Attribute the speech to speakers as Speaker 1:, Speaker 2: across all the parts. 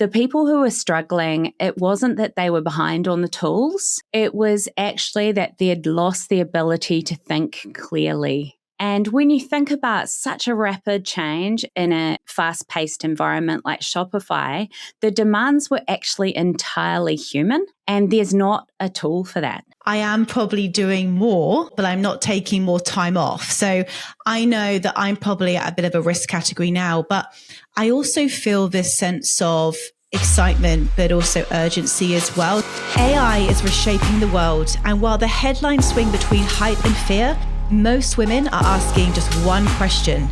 Speaker 1: the people who were struggling, it wasn't that they were behind on the tools. It was actually that they had lost the ability to think clearly. And when you think about such a rapid change in a fast-paced environment like Shopify, the demands were actually entirely human, and there's not a tool for that.
Speaker 2: I am probably doing more, but I'm not taking more time off. So I know that I'm probably at a bit of a risk category now, but I also feel this sense of excitement, but also urgency as well. AI is reshaping the world. And while the headlines swing between hype and fear, most women are asking just one question.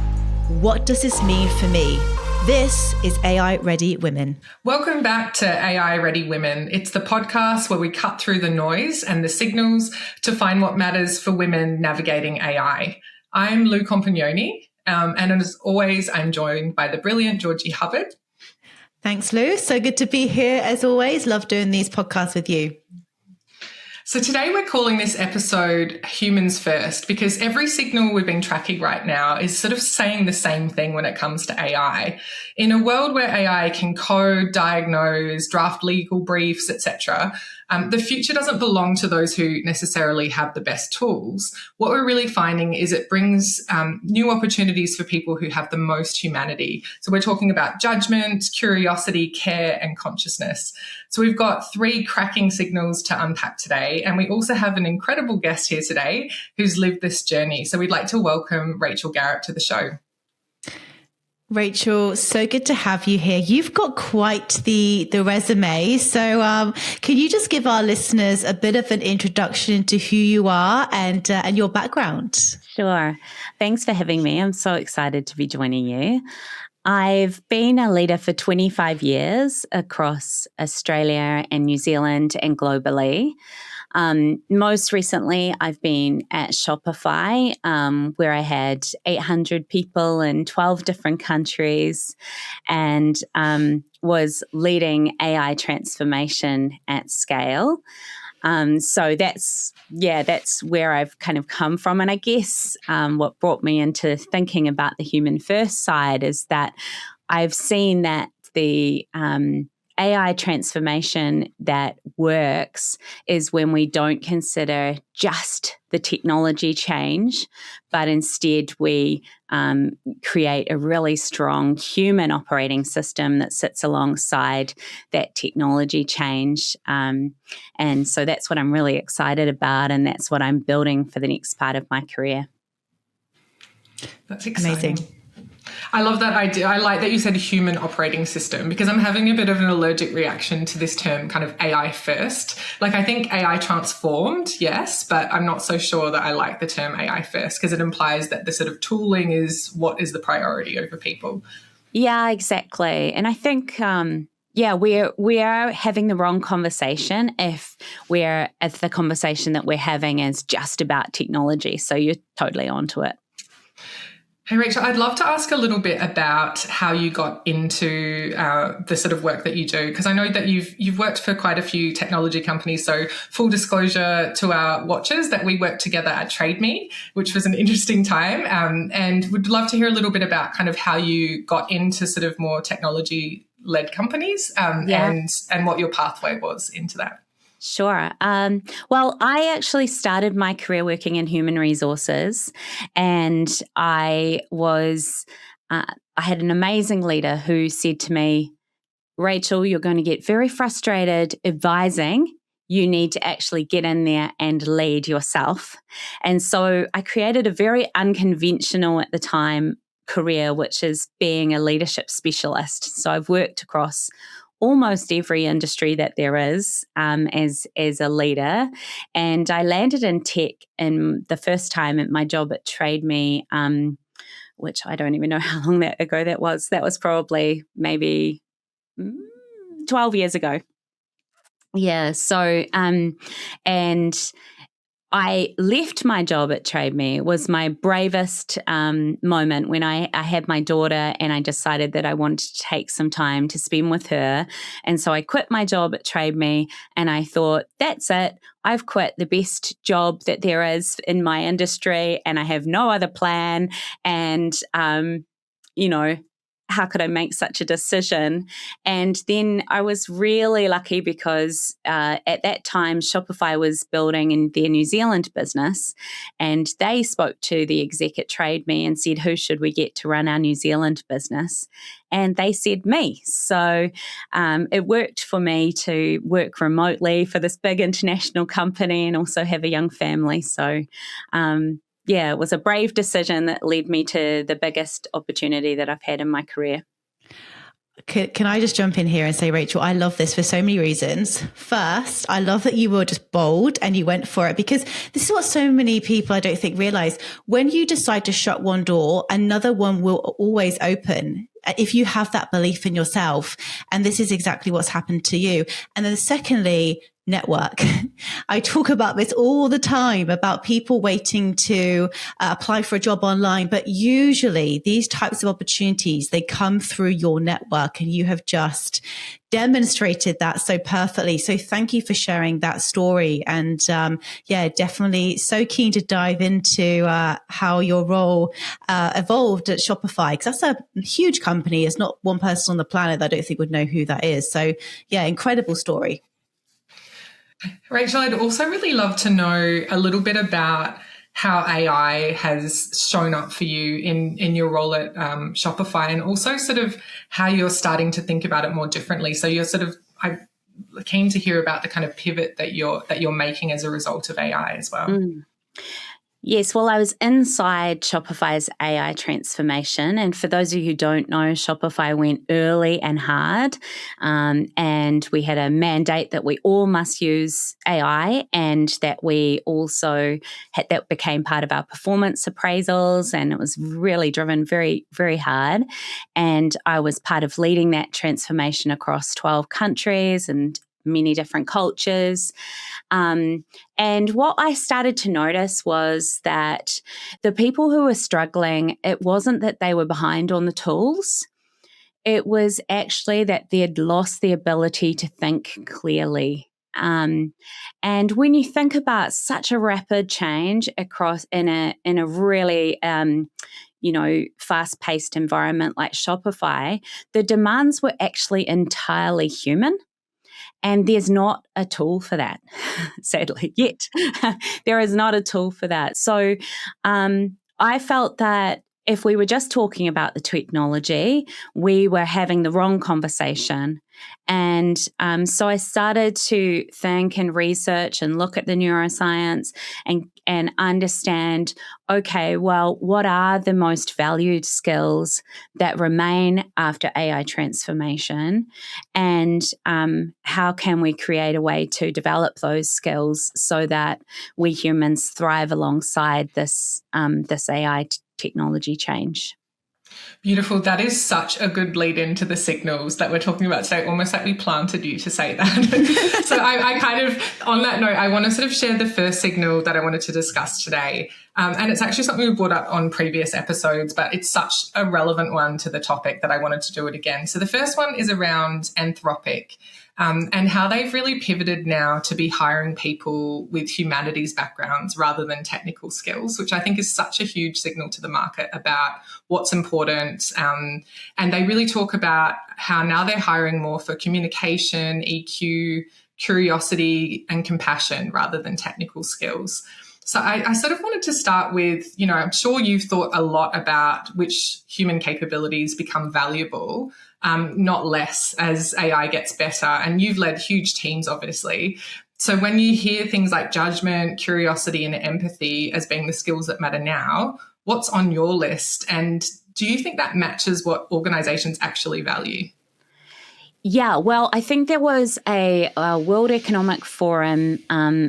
Speaker 2: What does this mean for me? This is AI Ready Women.
Speaker 3: Welcome back to AI Ready Women. It's the podcast where we cut through the noise and the signals to find what matters for women navigating AI. I'm Lou Compagnoni, and as always, I'm joined by the brilliant Georgie Hubbard.
Speaker 2: Thanks, Lou. So good to be here as always. Love doing these podcasts with you.
Speaker 3: So today we're calling this episode Humans First, because every signal we've been tracking right now is sort of saying the same thing when it comes to AI. In a world where AI can code, diagnose, draft legal briefs, etc., the future doesn't belong to those who necessarily have the best tools. What we're really finding is it brings new opportunities for people who have the most humanity. So we're talking about judgment, curiosity, care, and consciousness. So we've got 3 cracking signals to unpack today. And we also have an incredible guest here today who's lived this journey. So we'd like to welcome Rachel Garrett to the show.
Speaker 2: Rachel, so good to have you here. You've got quite the resume. So can you just give our listeners a bit of an introduction to who you are and your background?
Speaker 1: Sure. Thanks for having me. I'm so excited to be joining you. I've been a leader for 25 years across Australia and New Zealand and globally. Most recently, I've been at Shopify, where I had 800 people in 12 different countries and was leading AI transformation at scale. So that's where I've kind of come from. And I guess what brought me into thinking about the human first side is that I've seen that the AI transformation that works is when we don't consider just the technology change, but instead we create a really strong human operating system that sits alongside that technology change. And so that's what I'm really excited about, and that's what I'm building for the next part of my career.
Speaker 3: That's exciting.
Speaker 2: Amazing.
Speaker 3: I love that idea. I like that you said human operating system, because I'm having a bit of an allergic reaction to this term kind of AI first. Like, I think AI transformed, yes, but I'm not so sure that I like the term AI first, because it implies that the sort of tooling is what is the priority over people.
Speaker 1: Yeah, exactly. And I think, we are having the wrong conversation if the conversation that we're having is just about technology. So you're totally onto it.
Speaker 3: Hey, Rachel, I'd love to ask a little bit about how you got into the sort of work that you do, because I know that you've worked for quite a few technology companies. So full disclosure to our watchers that we worked together at Trade Me, which was an interesting time, and would love to hear a little bit about kind of how you got into sort of more technology-led companies and what your pathway was into that.
Speaker 1: Sure. Well, I actually started my career working in human resources, and I had an amazing leader who said to me, Rachel, you're going to get very frustrated advising. You need to actually get in there and lead yourself. And so I created a very unconventional at the time career, which is being a leadership specialist. So I've worked across almost every industry that there is as a leader. And I landed in tech in the first time at my job at Trade Me, which I don't even know how long ago that was. That was probably maybe 12 years ago. Yeah. So, and I left my job at Trade Me. It was my bravest moment when I had my daughter and I decided that I wanted to take some time to spend with her. And so I quit my job at Trade Me and I thought, that's it. I've quit the best job that there is in my industry and I have no other plan. And, how could I make such a decision? And then I was really lucky because at that time, Shopify was building in their New Zealand business, and they spoke to the exec at Trade Me and said, who should we get to run our New Zealand business? And they said me. So it worked for me to work remotely for this big international company and also have a young family. So it was a brave decision that led me to the biggest opportunity that I've had in my career.
Speaker 2: Can I just jump in here and say, Rachel, I love this for so many reasons. First, I love that you were just bold and you went for it, because this is what so many people, I don't think, realize. When you decide to shut one door, another one will always open if you have that belief in yourself. And this is exactly what's happened to you. And then secondly, network. I talk about this all the time, about people waiting to apply for a job online. But usually these types of opportunities, they come through your network, and you have just demonstrated that so perfectly. So thank you for sharing that story. And definitely so keen to dive into how your role evolved at Shopify, because that's a huge company. It's not one person on the planet that I don't think would know who that is. So yeah, incredible story.
Speaker 3: Rachel, I'd also really love to know a little bit about how AI has shown up for you in your role at Shopify, and also sort of how you're starting to think about it more differently. So you're I'm keen to hear about the kind of pivot that you're making as a result of AI as well.
Speaker 1: Yes, well, I was inside Shopify's AI transformation. And for those of you who don't know, Shopify went early and hard. And we had a mandate that we all must use AI, and that we also that became part of our performance appraisals. And it was really driven very, very hard. And I was part of leading that transformation across 12 countries and many different cultures. And what I started to notice was that the people who were struggling, it wasn't that they were behind on the tools. It was actually that they had lost the ability to think clearly. And when you think about such a rapid change across in a really fast-paced environment like Shopify, the demands were actually entirely human. And there's not a tool for that, sadly, yet. There is not a tool for that. So I felt that if we were just talking about the technology, we were having the wrong conversation. And so I started to think and research and look at the neuroscience and understand, okay, well, what are the most valued skills that remain after AI transformation? And how can we create a way to develop those skills so that we humans thrive alongside this AI technology change?
Speaker 3: Beautiful. That is such a good lead into the signals that we're talking about today, almost like we planted you to say that. So I kind of, on that note, I want to sort of share the first signal that I wanted to discuss today. And it's actually something we brought up on previous episodes, but it's such a relevant one to the topic that I wanted to do it again. So the first one is around Anthropic. And how they've really pivoted now to be hiring people with humanities backgrounds rather than technical skills, which I think is such a huge signal to the market about what's important. And they really talk about how now they're hiring more for communication, EQ, curiosity, and compassion rather than technical skills. So I sort of wanted to start with, I'm sure you've thought a lot about which human capabilities become valuable, not less, as AI gets better. And you've led huge teams, obviously. So when you hear things like judgment, curiosity, and empathy as being the skills that matter now, what's on your list? And do you think that matches what organizations actually value?
Speaker 1: Yeah, well, I think there was a World Economic Forum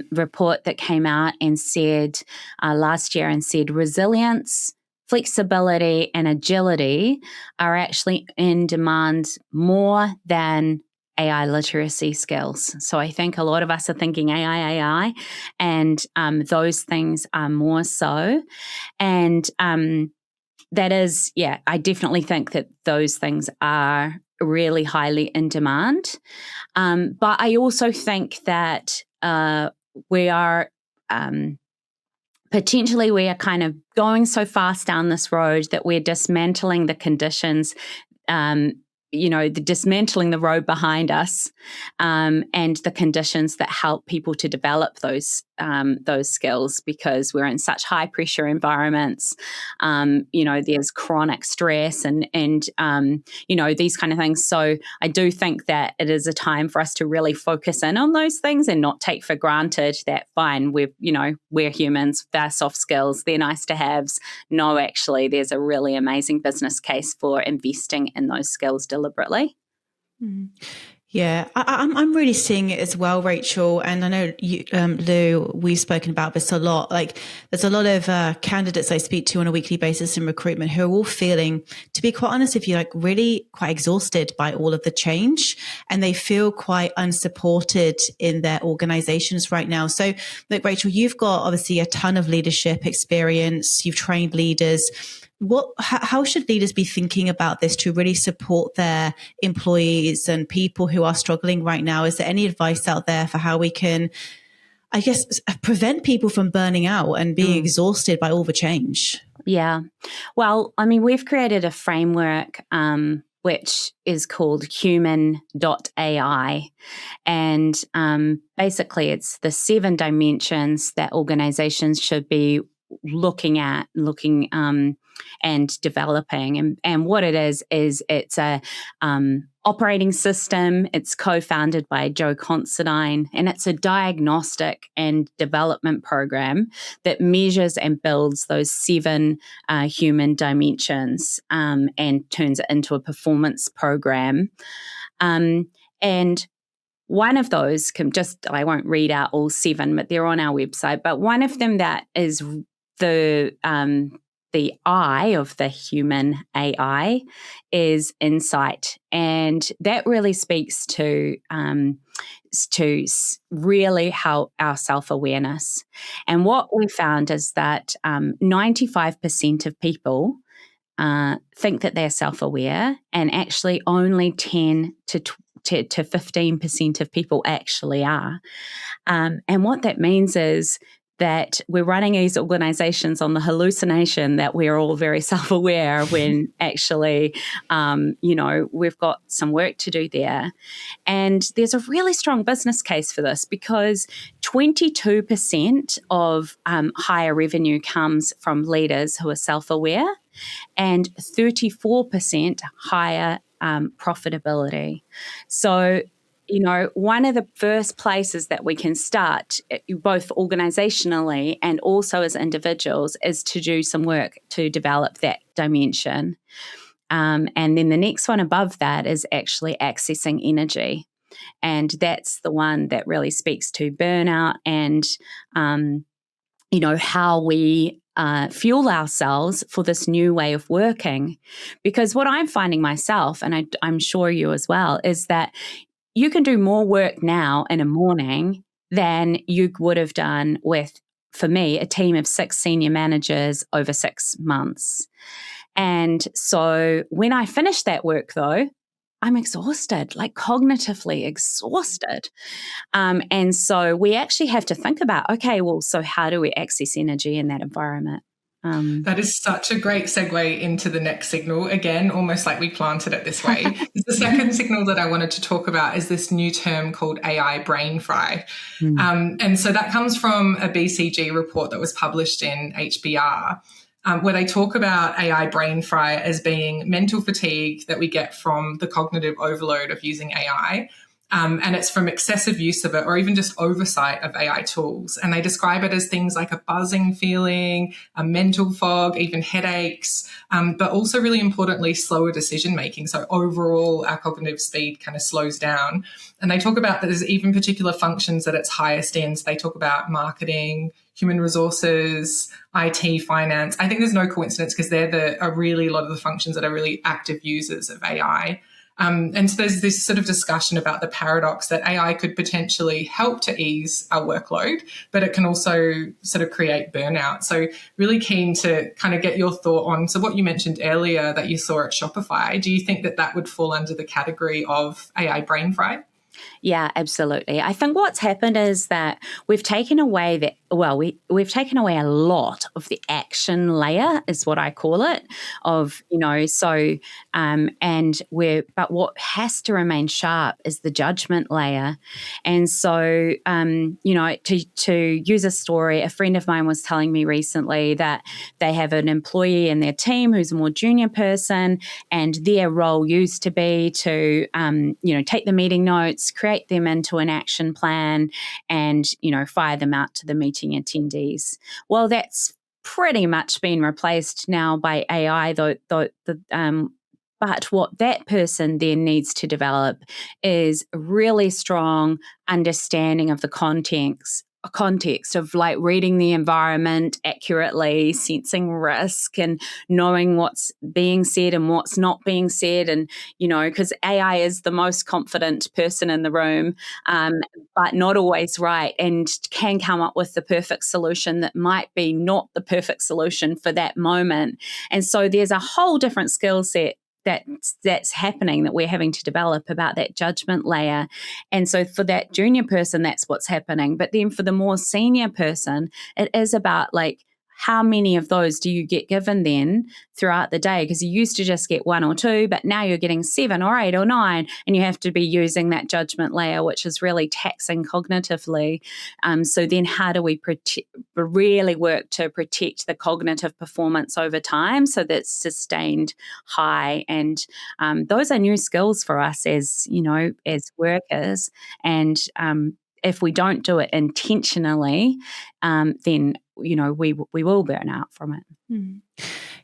Speaker 1: report that came out and said last year and said resilience, flexibility, and agility are actually in demand more than AI literacy skills. So I think a lot of us are thinking AI, and those things are more so. And that is, I definitely think that those things are really highly in demand. But I also think that we are kind of going so fast down this road that we're dismantling the conditions the dismantling the road behind us, and the conditions that help people to develop those skills, because we're in such high pressure environments. There's chronic stress and these kind of things. So I do think that it is a time for us to really focus in on those things and not take for granted that fine, we're humans, they're soft skills, they're nice to haves. No, actually, there's a really amazing business case for investing in those skills deliberately.
Speaker 2: Yeah, I'm really seeing it as well, Rachel. And I know you, Lou, we've spoken about this a lot. Like, there's a lot of candidates I speak to on a weekly basis in recruitment who are all feeling, to be quite honest with you, like really quite exhausted by all of the change, and they feel quite unsupported in their organizations right now. So, look, Rachel, you've got obviously a ton of leadership experience. You've trained leaders. How should leaders be thinking about this to really support their employees and people who are struggling right now? Is there any advice out there for how we can, I guess, prevent people from burning out and being exhausted by all the change?
Speaker 1: Yeah. Well, I mean, we've created a framework which is called Human.AI. And basically, it's the 7 dimensions that organizations should be looking and developing. And what it is it's a operating system. It's co-founded by Joe Considine, and it's a diagnostic and development program that measures and builds those 7 human dimensions and turns it into a performance program. And one of those I won't read out all 7, but they're on our website. But one of them that is the I of the human AI is insight. And that really speaks to really how our self-awareness. And what we found is that 95% of people think that they're self-aware, and actually only 10 to 15% of people actually are. And what that means is that we're running these organizations on the hallucination that we're all very self-aware when actually, we've got some work to do there. And there's a really strong business case for this, because 22% of higher revenue comes from leaders who are self-aware, and 34% higher profitability. So, one of the first places that we can start, both organizationally and also as individuals, is to do some work to develop that dimension. And then the next one above that is actually accessing energy. And that's the one that really speaks to burnout and, how we fuel ourselves for this new way of working. Because what I'm finding myself, and I'm sure you as well, is that you can do more work now in a morning than you would have done with, for me, a team of 6 senior managers over 6 months. And so when I finish that work, though, I'm exhausted, like cognitively exhausted. And so we actually have to think about, okay, well, so how do we access energy in that environment?
Speaker 3: That is such a great segue into the next signal. Again, almost like we planted it this way. The second signal that I wanted to talk about is this new term called AI brain fry. And so that comes from a BCG report that was published in HBR, where they talk about AI brain fry as being mental fatigue that we get from the cognitive overload of using AI. And it's from excessive use of it, or even just oversight of AI tools. And they describe it as things like a buzzing feeling, a mental fog, even headaches, but also really importantly, slower decision making. So overall, our cognitive speed kind of slows down. And they talk about that there's even particular functions at its highest ends. They talk about marketing, human resources, IT, finance. I think there's no coincidence, because they're really a lot of the functions that are really active users of AI. And so there's this sort of discussion about the paradox that AI could potentially help to ease our workload, but it can also sort of create burnout. So really keen to kind of get your thought on, so what you mentioned earlier that you saw at Shopify, do you think that that would fall under the category of AI brain fry?
Speaker 1: Yeah, absolutely. I think what's happened is that we've taken away we've taken away a lot of the action layer, is what I call it, of, but what has to remain sharp is the judgment layer. And so, to use a story, a friend of mine was telling me recently that they have an employee in their team who's a more junior person, and their role used to be to, take the meeting notes, create them into an action plan, and, fire them out to the meeting attendees. Well, that's pretty much been replaced now by AI, but what that person then needs to develop is a really strong understanding of the context of like reading the environment accurately, sensing risk, and knowing what's being said and what's not being said. And, because AI is the most confident person in the room, but not always right, and can come up with the perfect solution that might be not the perfect solution for that moment. And so there's a whole different skill set that's happening, that we're having to develop, about that judgment layer. And so for that junior person, that's what's happening. But then for the more senior person, it is about like, how many of those do you get given then throughout the day? Because you used to just get 1 or 2, but now you're getting 7 or 8 or 9, and you have to be using that judgment layer, which is really taxing cognitively. So then how do we really work to protect the cognitive performance over time so that's sustained high? And those are new skills for us as workers. And if we don't do it intentionally, then we will burn out from it.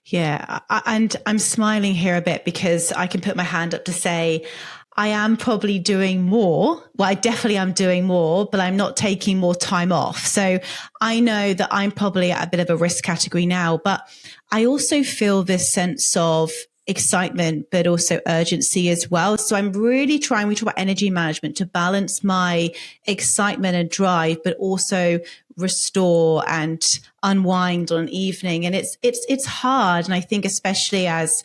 Speaker 2: Yeah, and I'm smiling here a bit because I can put my hand up to say I am probably doing more. Well, I definitely am doing more, but I'm not taking more time off. So I know that I'm probably at a bit of a risk category now, but I also feel this sense of excitement, but also urgency as well. So I'm really trying, we talk about energy management, to balance my excitement and drive, but also restore and unwind on an evening. And it's hard. And I think especially as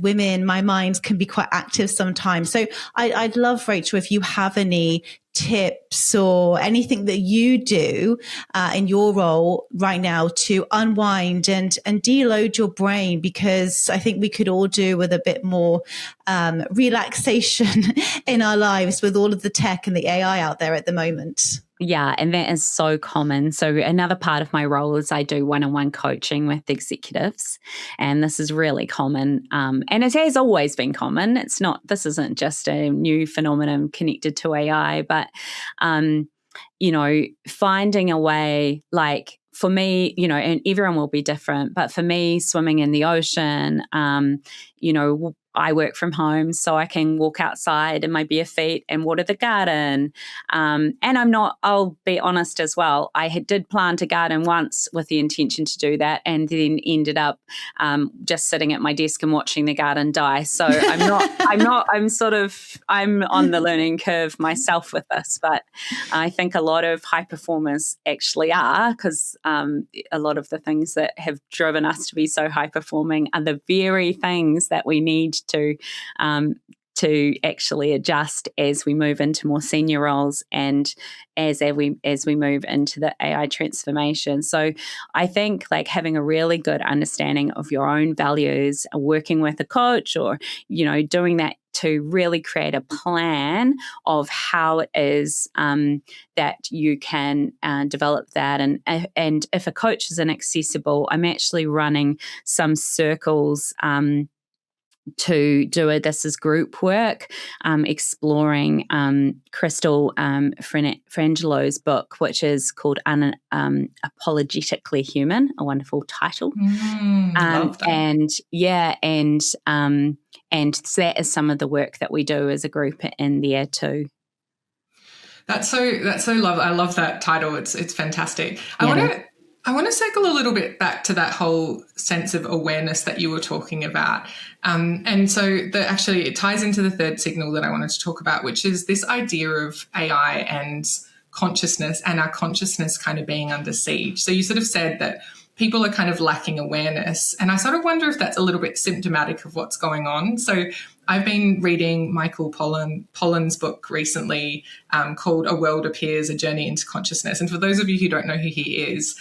Speaker 2: women, my mind can be quite active sometimes. So I'd love, Rachel, if you have any tips or anything that you do in your role right now to unwind and deload your brain, because I think we could all do with a bit more relaxation in our lives with all of the tech and the AI out there at the moment.
Speaker 1: Yeah, and that is so common. So another part of my role is I do one-on-one coaching with executives, and this is really common. And it has always been common. This isn't just a new phenomenon connected to AI, but, finding a way, like for me, and everyone will be different, but for me, swimming in the ocean, I work from home, so I can walk outside in my bare feet and water the garden. And I'll be honest as well, I did plant a garden once with the intention to do that, and then ended up just sitting at my desk and watching the garden die. So I'm on the learning curve myself with this, but I think a lot of high performers actually are, because a lot of the things that have driven us to be so high performing are the very things that we need to actually adjust as we move into more senior roles and as we move into the AI transformation. So I think like having a really good understanding of your own values, working with a coach, or doing that to really create a plan of how it is that you can develop that. And if a coach is inaccessible, I'm actually running some circles to do it. This is group work, exploring Crystal Frangelo's book, which is called Unapologetically Human, a wonderful title.
Speaker 3: Love that.
Speaker 1: And that is some of the work that we do as a group in there too.
Speaker 3: That's so lovely. I love that title. It's fantastic.
Speaker 1: Yeah.
Speaker 3: I want to circle a little bit back to that whole sense of awareness that you were talking about. And so it ties into the third signal that I wanted to talk about, which is this idea of AI and consciousness, and our consciousness kind of being under siege. So you sort of said that people are kind of lacking awareness. And I sort of wonder if that's a little bit symptomatic of what's going on. So I've been reading Michael Pollan's book recently called A World Appears, A Journey into Consciousness. And for those of you who don't know who he is,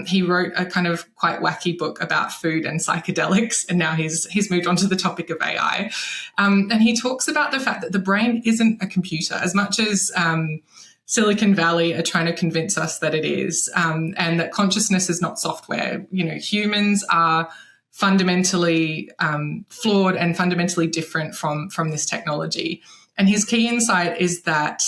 Speaker 3: he wrote a kind of quite wacky book about food and psychedelics. And now he's moved on to the topic of AI. And he talks about the fact that the brain isn't a computer as much as Silicon Valley are trying to convince us that it is, and that consciousness is not software. You know, humans are fundamentally flawed and fundamentally different from this technology. And his key insight is that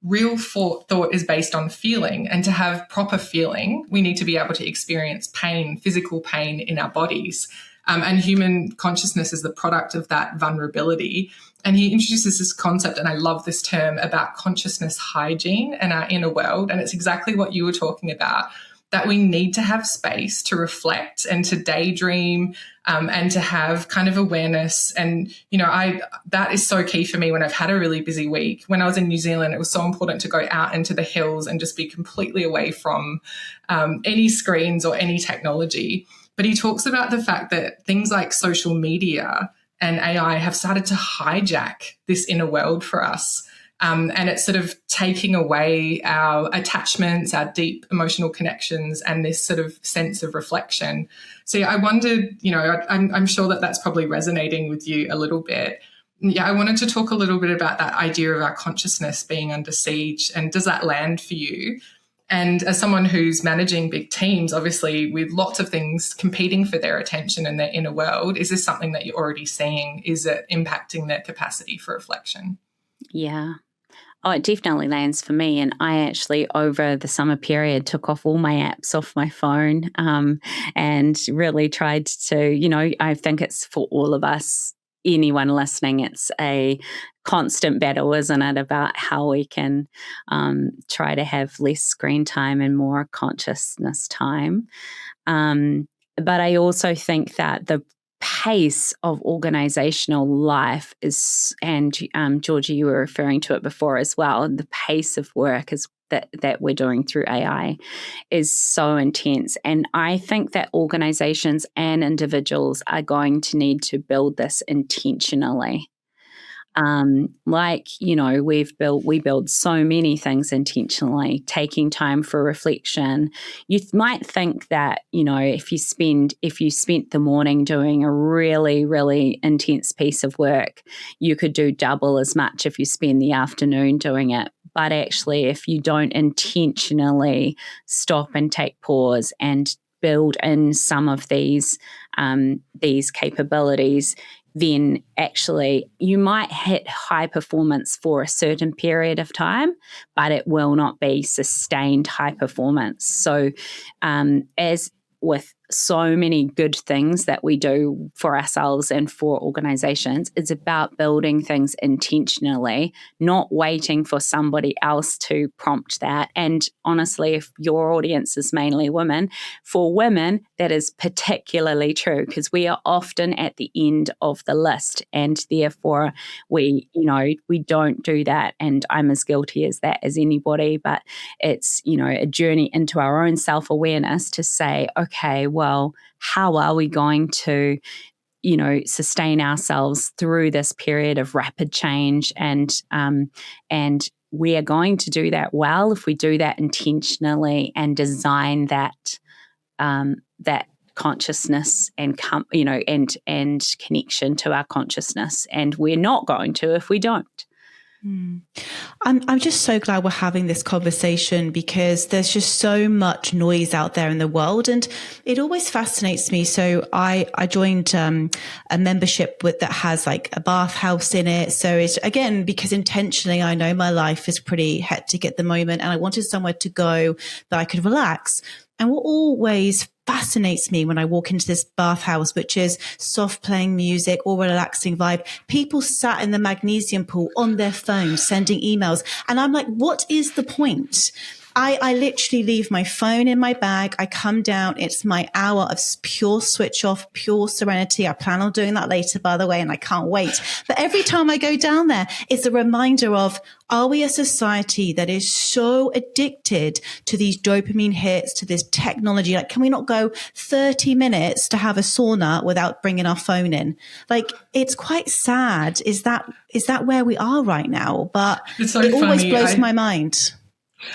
Speaker 3: real thought is based on feeling, and to have proper feeling, we need to be able to experience pain, physical pain in our bodies. And human consciousness is the product of that vulnerability. And he introduces this concept, and I love this term, about consciousness hygiene and our inner world. And it's exactly what you were talking about, that we need to have space to reflect and to daydream and to have kind of awareness. And, you know, that is so key for me when I've had a really busy week. When I was in New Zealand, it was so important to go out into the hills and just be completely away from any screens or any technology. But he talks about the fact that things like social media and AI have started to hijack this inner world for us. And it's sort of taking away our attachments, our deep emotional connections, and this sort of sense of reflection. So I wondered, you know, I'm sure that that's probably resonating with you a little bit. Yeah, I wanted to talk a little bit about that idea of our consciousness being under siege. And does that land for you? And as someone who's managing big teams, obviously with lots of things competing for their attention and their inner world, is this something that you're already seeing? Is it impacting their capacity for reflection?
Speaker 1: Yeah. Oh, it definitely lands for me. And I actually, over the summer period, took off all my apps off my phone and really tried to, you know, I think it's for all of us, anyone listening, it's a constant battle, isn't it, about how we can try to have less screen time and more consciousness time. But I also think that the pace of organizational life is, and Georgie, you were referring to it before as well, the pace of work is that we're doing through AI is so intense. And I think that organizations and individuals are going to need to build this intentionally. Like, you know, we build so many things intentionally, taking time for reflection. You might think that, you know, if you spent the morning doing a really, really intense piece of work, you could do double as much if you spend the afternoon doing it. But actually, if you don't intentionally stop and take pause and build in some of these capabilities, then actually you might hit high performance for a certain period of time, but it will not be sustained high performance. So as with so many good things that we do for ourselves and for organizations, it's about building things intentionally, not waiting for somebody else to prompt that. And honestly, if your audience is mainly women, for women, that is particularly true because we are often at the end of the list, and therefore we don't do that. And I'm as guilty as that as anybody, but it's, you know, a journey into our own self-awareness to say, okay, well, how are we going to, you know, sustain ourselves through this period of rapid change? And we are going to do that well if we do that intentionally and design that consciousness and connection to our consciousness. And we're not going to if we don't.
Speaker 2: I'm just so glad we're having this conversation because there's just so much noise out there in the world, and it always fascinates me. So I joined a membership that has like a bathhouse in it. So it's, again, because intentionally I know my life is pretty hectic at the moment and I wanted somewhere to go that I could relax. And what always fascinates me when I walk into this bathhouse, which is soft playing music or relaxing vibe, people sat in the magnesium pool on their phone, sending emails. And I'm like, what is the point? I literally leave my phone in my bag. I come down. It's my hour of pure switch off, pure serenity. I plan on doing that later, by the way, and I can't wait. But every time I go down there, it's a reminder of, are we a society that is so addicted to these dopamine hits, to this technology? Like, can we not go 30 minutes to have a sauna without bringing our phone in? Like, it's quite sad. Is that where we are right now? But
Speaker 3: it's so
Speaker 2: it always
Speaker 3: funny.
Speaker 2: blows my mind.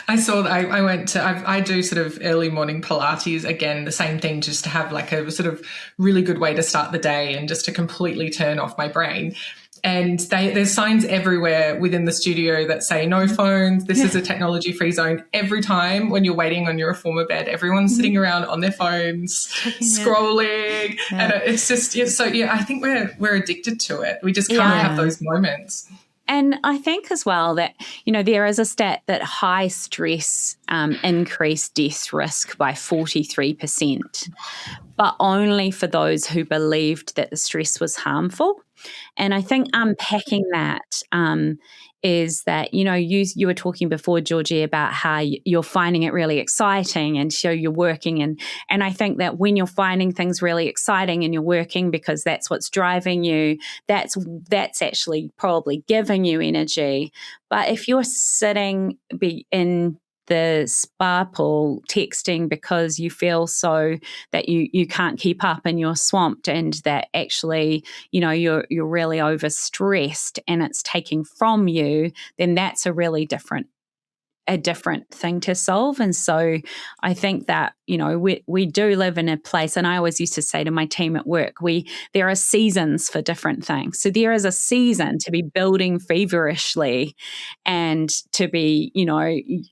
Speaker 3: I saw that I do sort of early morning Pilates, again, the same thing, just to have like a sort of really good way to start the day and just to completely turn off my brain. And there's signs everywhere within the studio that say no phones. This is a technology-free zone. Every time when you're waiting on your reformer bed, everyone's sitting around on their phones, scrolling. Yeah. And it's so, I think we're addicted to it. We just can't have those moments.
Speaker 1: And I think as well that, there is a stat that high stress increased death risk by 43%, but only for those who believed that the stress was harmful. And I think unpacking that is that, you were talking before, Georgie, about how you're finding it really exciting and so you're working. And I think that when you're finding things really exciting and you're working because that's what's driving you, that's actually probably giving you energy. But if you're sitting in the spa pool texting because you feel so that you can't keep up and you're swamped, and that actually you're really overstressed and it's taking from you, then that's a really different thing to solve. And so I think that we do live in a place, and I always used to say to my team at work, there are seasons for different things. So there is a season to be building feverishly and to be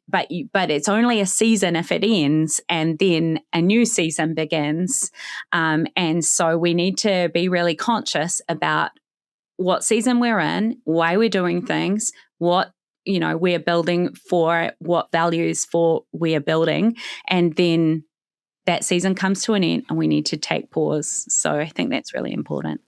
Speaker 1: but it's only a season if it ends, and then a new season begins. And so we need to be really conscious about what season we're in, why we're doing things, what we're building for, what values for we are building, and then that season comes to an end and we need to take pause. So I think that's really important.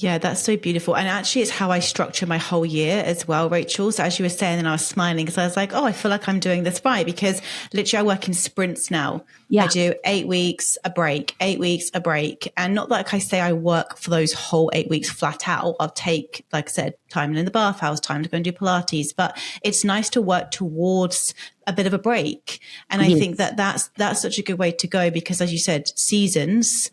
Speaker 2: Yeah, that's so beautiful. And actually it's how I structure my whole year as well, Rachel. So as you were saying, and I was smiling because I was like, I feel like I'm doing this right, because literally I work in sprints now. Yeah. I do 8 weeks, a break, 8 weeks, a break. And not like I say I work for those whole 8 weeks flat out. I'll take, like I said, time in the bathhouse, time to go and do Pilates. But it's nice to work towards a bit of a break. And I think that's such a good way to go, because as you said, seasons.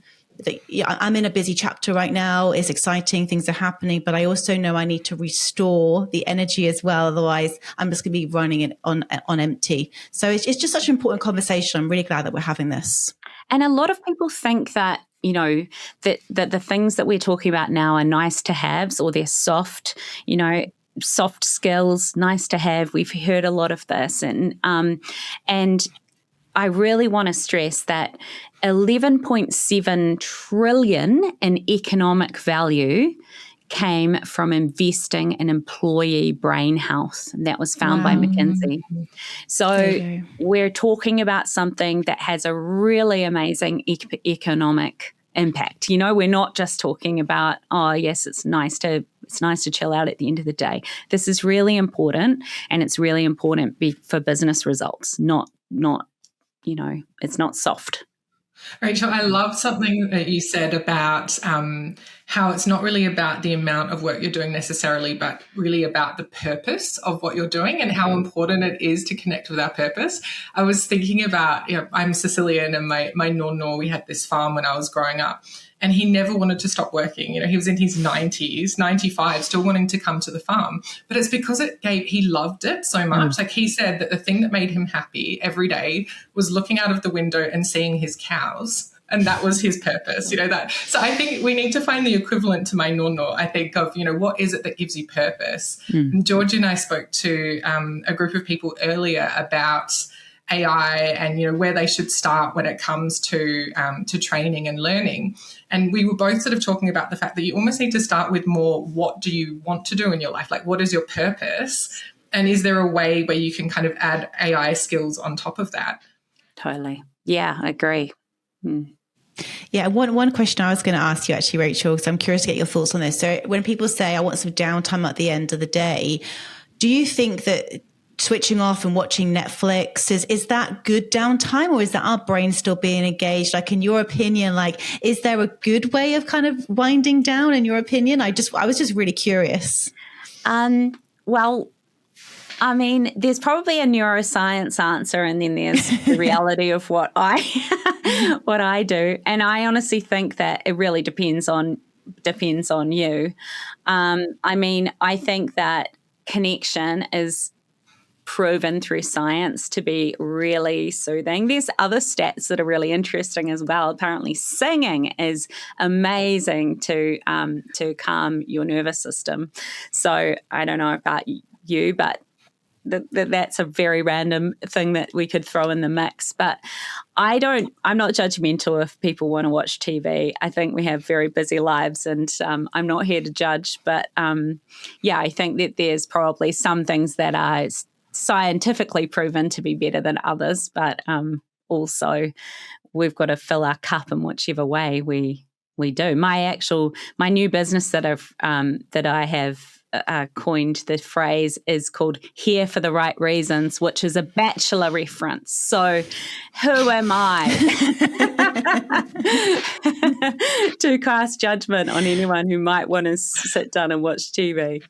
Speaker 2: I'm in a busy chapter right now. It's exciting. Things are happening, but I also know I need to restore the energy as well. Otherwise I'm just going to be running it on empty. So it's just such an important conversation. I'm really glad that we're having this.
Speaker 1: And a lot of people think that, that the things that we're talking about now are nice to haves, or they're soft, soft skills, nice to have. We've heard a lot of this. And I really want to stress that 11.7 trillion in economic value came from investing in employee brain health. And that was found by McKinsey. So we're talking about something that has a really amazing economic impact. We're not just talking about, it's nice to chill out at the end of the day. This is really important, and it's really important for business results, not it's not soft.
Speaker 3: Rachel, I love something that you said about how it's not really about the amount of work you're doing necessarily, but really about the purpose of what you're doing and how important it is to connect with our purpose. I was thinking about, I'm Sicilian, and my nonno, we had this farm when I was growing up, and he never wanted to stop working. He was in his 90s, 95, still wanting to come to the farm. But it's because he loved it so much. Like he said that the thing that made him happy every day was looking out of the window and seeing his cows. And that was his purpose, that. So I think we need to find the equivalent to my nonno, I think, of, what is it that gives you purpose? And Georgie and I spoke to a group of people earlier about AI and, where they should start when it comes to training and learning. And we were both sort of talking about the fact that you almost need to start with more, what do you want to do in your life? Like, what is your purpose? And is there a way where you can kind of add AI skills on top of that?
Speaker 1: Totally. Yeah, I agree.
Speaker 2: Yeah, one question I was going to ask you actually, Rachel, because I'm curious to get your thoughts on this. So when people say, I want some downtime at the end of the day, do you think that switching off and watching Netflix. Is that good downtime, or is that our brain still being engaged? Like, in your opinion, like, is there a good way of kind of winding down, in your opinion? I was just really curious.
Speaker 1: Well, I mean, there's probably a neuroscience answer, and then there's the reality of what I do. And I honestly think that it really depends on you. I mean, I think that connection is proven through science to be really soothing. There's other stats that are really interesting as well. Apparently, singing is amazing to calm your nervous system. So I don't know about you, but that's a very random thing that we could throw in the mix. But I'm not judgmental if people want to watch TV. I think we have very busy lives, and I'm not here to judge. But I think that there's probably some things that are scientifically proven to be better than others. But also we've got to fill our cup in whichever way we do. My new business that I have coined the phrase is called Here for the Right Reasons, which is a Bachelor reference. So who am I to cast judgment on anyone who might want to sit down and watch TV?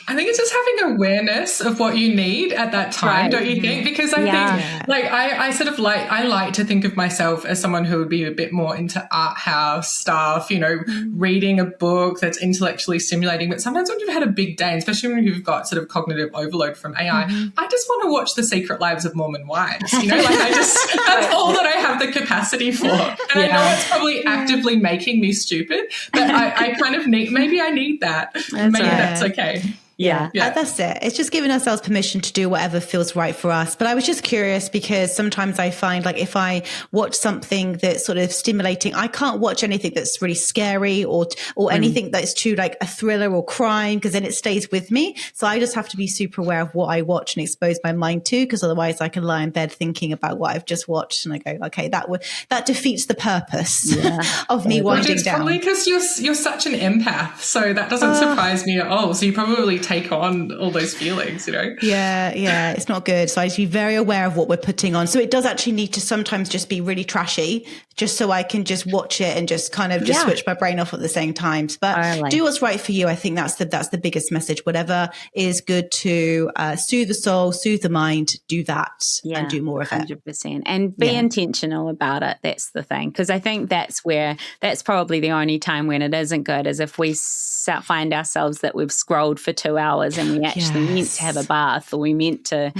Speaker 3: I think it's just having awareness of what you need at that time, right. Don't you think? Because I think, like, I like to think of myself as someone who would be a bit more into art house stuff, reading a book that's intellectually stimulating. But sometimes when you've had a big day, and especially when you've got sort of cognitive overload from AI, I just want to watch The Secret Lives of Mormon Wives. That's all that I have the capacity for. And I know it's probably actively making me stupid, but I kind of need that. That's okay.
Speaker 1: Yeah.
Speaker 2: That's it. It's just giving ourselves permission to do whatever feels right for us. But I was just curious because sometimes I find, like, if I watch something that's sort of stimulating, I can't watch anything that's really scary or anything that's too like a thriller or crime, because then it stays with me. So I just have to be super aware of what I watch and expose my mind to, because otherwise I can lie in bed thinking about what I've just watched and I go, okay, that defeats the purpose of me winding down.
Speaker 3: Probably because you're such an empath, so that doesn't surprise me at all. So you probably take on all those feelings,
Speaker 2: Yeah, it's not good. So I need to be very aware of what we're putting on. So it does actually need to sometimes just be really trashy, just so I can just watch it and just kind of just switch my brain off at the same times. But do what's right for you. I think that's the biggest message. Whatever is good to soothe the soul, soothe the mind, do that and do more of
Speaker 1: 100%. And be intentional about it. That's the thing. Because I think that's probably the only time when it isn't good, is if we find ourselves that we've scrolled for 2 hours and we actually meant to have a bath, or we meant to,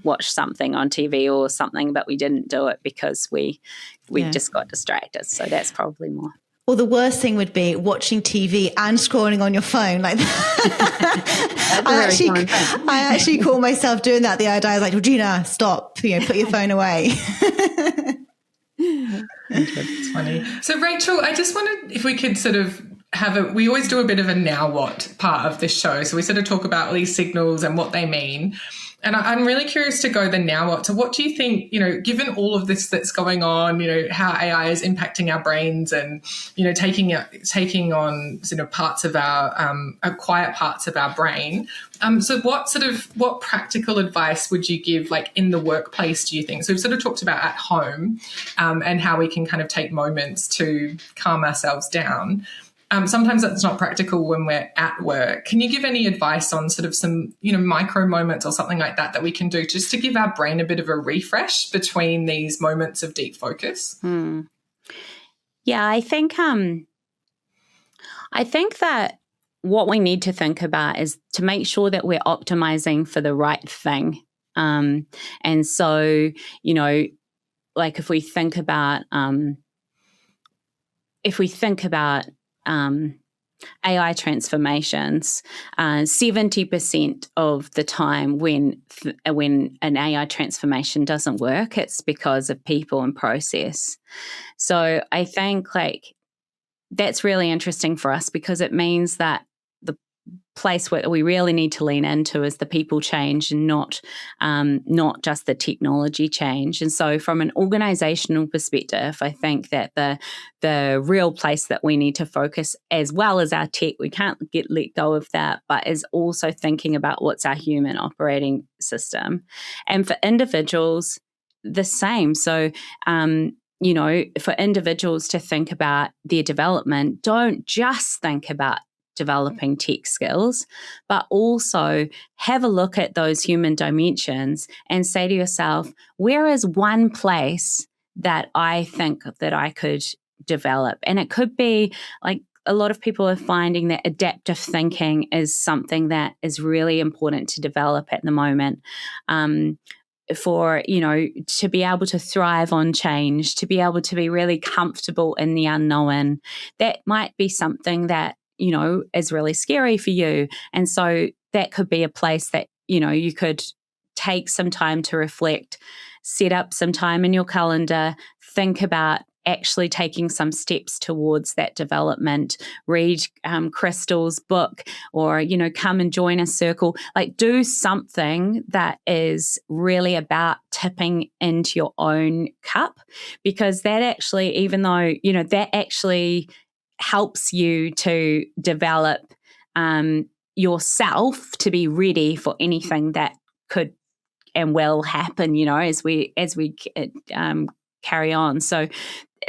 Speaker 1: watch something on TV or something, but we didn't do it because we just got distracted. So that's probably more.
Speaker 2: Or the worst thing would be watching TV and scrolling on your phone like that. I actually call myself doing that. The idea is like, Regina, stop, put your phone away.
Speaker 3: It's funny. So Rachel, I just wondered if we could sort of we always do a bit of a now what part of this show. So we sort of talk about these signals and what they mean. And I'm really curious to go the now what. So what do you think, given all of this that's going on, how AI is impacting our brains and, taking on sort of parts of our quiet parts of our brain. So what practical advice would you give, like, in the workplace, do you think? So we've sort of talked about at home and how we can kind of take moments to calm ourselves down. Sometimes that's not practical when we're at work. Can you give any advice on sort of some, micro moments or something like that we can do just to give our brain a bit of a refresh between these moments of deep focus?
Speaker 1: Yeah, I think that what we need to think about is to make sure that we're optimizing for the right thing. And so, like if we think about AI transformations, 70% of the time when an AI transformation doesn't work, it's because of people and process. So I think, like, that's really interesting for us, because it means that place where we really need to lean into is the people change and not just the technology change. And so from an organizational perspective, I think that the real place that we need to focus, as well as our tech, we can't let go of that, but is also thinking about what's our human operating system. And for individuals, the same. So, for individuals to think about their development, don't just think about developing tech skills, but also have a look at those human dimensions and say to yourself, where is one place that I think that I could develop? And it could be like, a lot of people are finding that adaptive thinking is something that is really important to develop at the moment. For, to be able to thrive on change, to be able to be really comfortable in the unknown, that might be something that, is really scary for you. And so that could be a place that, you could take some time to reflect, set up some time in your calendar, think about actually taking some steps towards that development, read Crystal's book, or, come and join a circle, like do something that is really about tipping into your own cup, because that actually, even though, that actually helps you to develop yourself to be ready for anything that could and will happen, as we carry on. So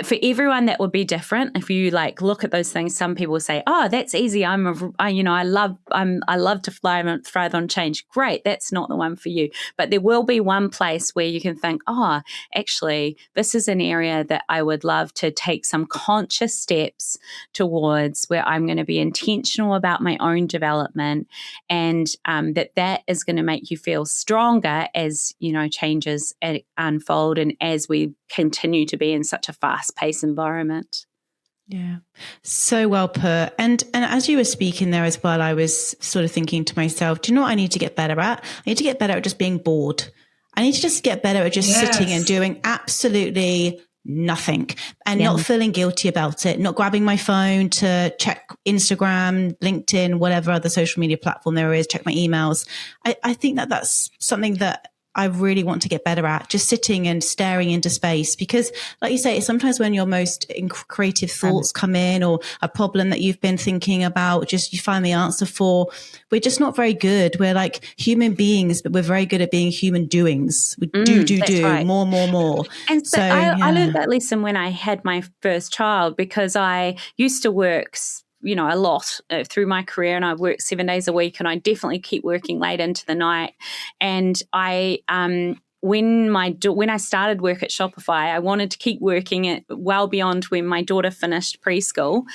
Speaker 1: for everyone that would be different. If you look at those things, some people say, "Oh, that's easy. I love to thrive on change." Great, that's not the one for you. But there will be one place where you can think, "Oh, actually, this is an area that I would love to take some conscious steps towards, where I'm going to be intentional about my own development, and that is going to make you feel stronger as changes unfold and as we continue to be in such a fast-paced environment."
Speaker 2: Yeah, so well put. And as you were speaking there as well, I was sort of thinking to myself, do you know what I need to get better at? I need to get better at just being bored. I need to just get better at just sitting and doing absolutely nothing and not feeling guilty about it, not grabbing my phone to check Instagram, LinkedIn, whatever other social media platform there is, check my emails. I think that's something that I really want to get better at, just sitting and staring into space. Because like you say, sometimes when your most creative thoughts come in, or a problem that you've been thinking about, just you find the answer for, we're just not very good. We're like human beings, but we're very good at being human doings. We do right. more.
Speaker 1: And so I learned that lesson when I had my first child, because I used to work a lot through my career, and I worked 7 days a week, and I definitely keep working late into the night. And I, when I started work at Shopify, I wanted to keep working it well beyond when my daughter finished preschool.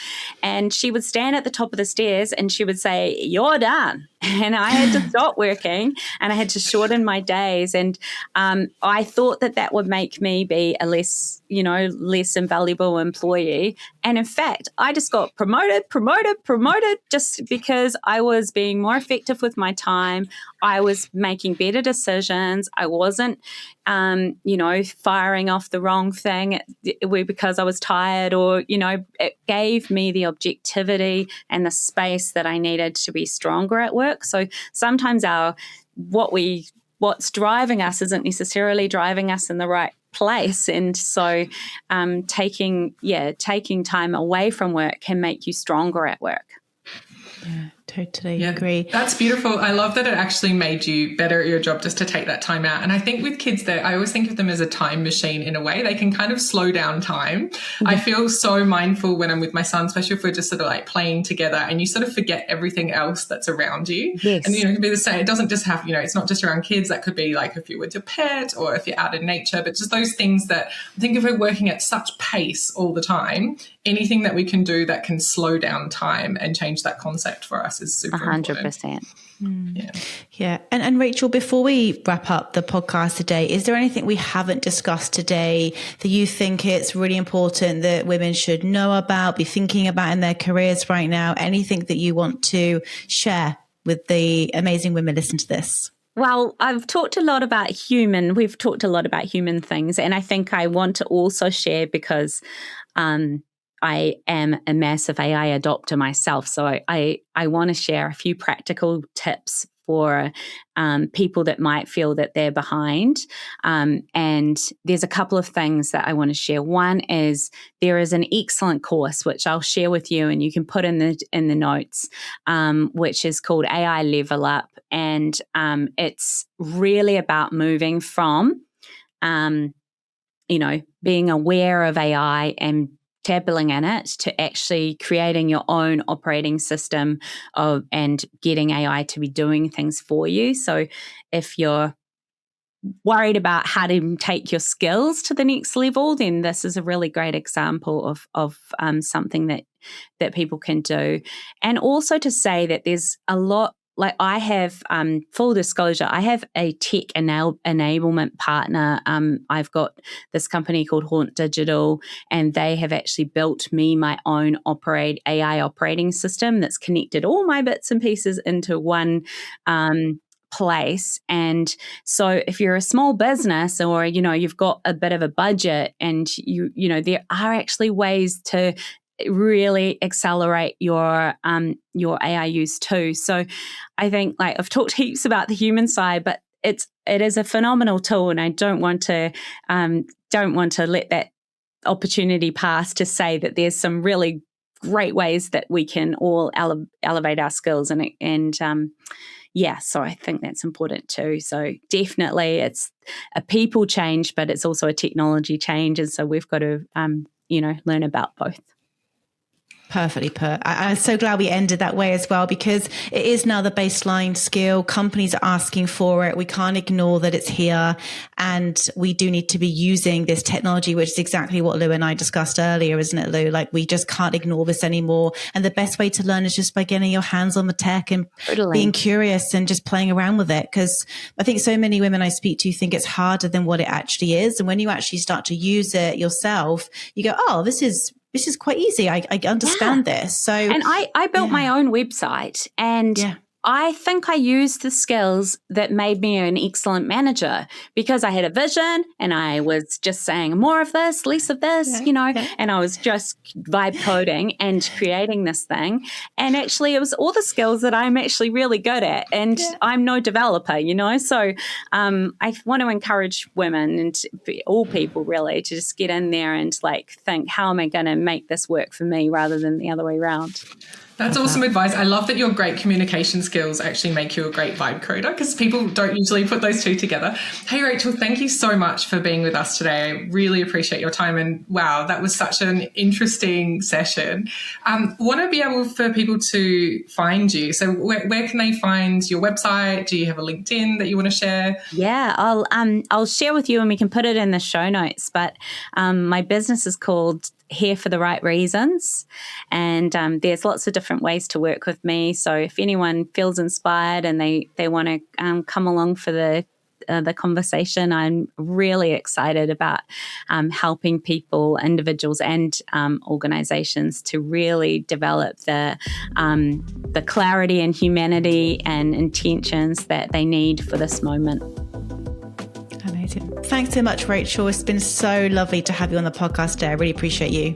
Speaker 1: And she would stand at the top of the stairs and she would say, "You're done." And I had to stop working, and I had to shorten my days. And I thought that would make me be a less invaluable employee. And in fact, I just got promoted just because I was being more effective with my time. I was making better decisions. I wasn't, firing off the wrong thing because I was tired, or, it gave me the objectivity and the space that I needed to be stronger at work. So sometimes what's driving us isn't necessarily driving us in the right place. And so taking time away from work can make you stronger at work.
Speaker 2: Yeah, totally agree.
Speaker 3: That's beautiful. I love that it actually made you better at your job just to take that time out. And I think with kids, I always think of them as a time machine in a way. They can kind of slow down time. Mm-hmm. I feel so mindful when I'm with my son, especially if we're just sort of like playing together, and you sort of forget everything else that's around you. Yes. And, it can be the same. It doesn't just have, it's not just around kids. That could be like if you're with your pet, or if you're out in nature, but just those things that I think if we're working at such pace all the time, anything that we can do that can slow down time and change that concept for us is super
Speaker 1: 100%.
Speaker 2: Yeah. And Rachel, before we wrap up the podcast today, is there anything we haven't discussed today that you think it's really important that women should know about, be thinking about in their careers right now? Anything that you want to share with the amazing women listening to this?
Speaker 1: Well, we've talked a lot about human things. And I think I want to also share, because I am a massive AI adopter myself. So I want to share a few practical tips for people that might feel that they're behind. And there's a couple of things that I want to share. One is there is an excellent course, which I'll share with you and you can put in the notes, which is called AI Level Up. And it's really about moving from, being aware of AI and dabbling in it to actually creating your own operating system and getting AI to be doing things for you. So if you're worried about how to take your skills to the next level, then this is a really great example of something that people can do. And also to say that there's a lot. Like I have, full disclosure, I have a tech enablement partner. I've got this company called Haunt Digital, and they have actually built me my own AI operating system that's connected all my bits and pieces into one place. And so if you're a small business or, you've got a bit of a budget and there are actually ways to really accelerate your AI use too. So I think I've talked heaps about the human side, but it is a phenomenal tool, and I don't want to let that opportunity pass to say that there's some really great ways that we can all elevate our skills and so I think that's important too. So definitely it's a people change, but it's also a technology change, and so we've got to learn about both.
Speaker 2: Perfectly put. I'm so glad we ended that way as well, because it is now the baseline skill. Companies are asking for it. We can't ignore that it's here, and we do need to be using this technology, which is exactly what Lou and I discussed earlier, isn't it, Lou? We just can't ignore this anymore. And the best way to learn is just by getting your hands on the tech and being curious and just playing around with it. Because I think so many women I speak to think it's harder than what it actually is. And when you actually start to use it yourself, you go, oh, this is quite easy. I understand this. So,
Speaker 1: and I built my own website, and I think I used the skills that made me an excellent manager, because I had a vision and I was just saying more of this, less of this, and I was just vibe coding and creating this thing. And actually it was all the skills that I'm actually really good at, and I'm no developer, So I want to encourage women and all people really to just get in there and think, how am I going to make this work for me rather than the other way around?
Speaker 3: That's awesome advice. I love that your great communication skills actually make you a great vibe coder, because people don't usually put those two together. Hey, Rachel, thank you so much for being with us today. I really appreciate your time. And wow, that was such an interesting session. Want to be able for people to find you. So where can they find your website? Do you have a LinkedIn that you want to share?
Speaker 1: Yeah, I'll share with you and we can put it in the show notes. But my business is called Here for the Right Reasons, and there's lots of different ways to work with me. So if anyone feels inspired and they want to come along for the conversation, I'm really excited about helping people, individuals and organizations to really develop the clarity and humanity and intentions that they need for this moment.
Speaker 2: Amazing. Thanks so much, Rachel. It's been so lovely to have you on the podcast today. I really appreciate you.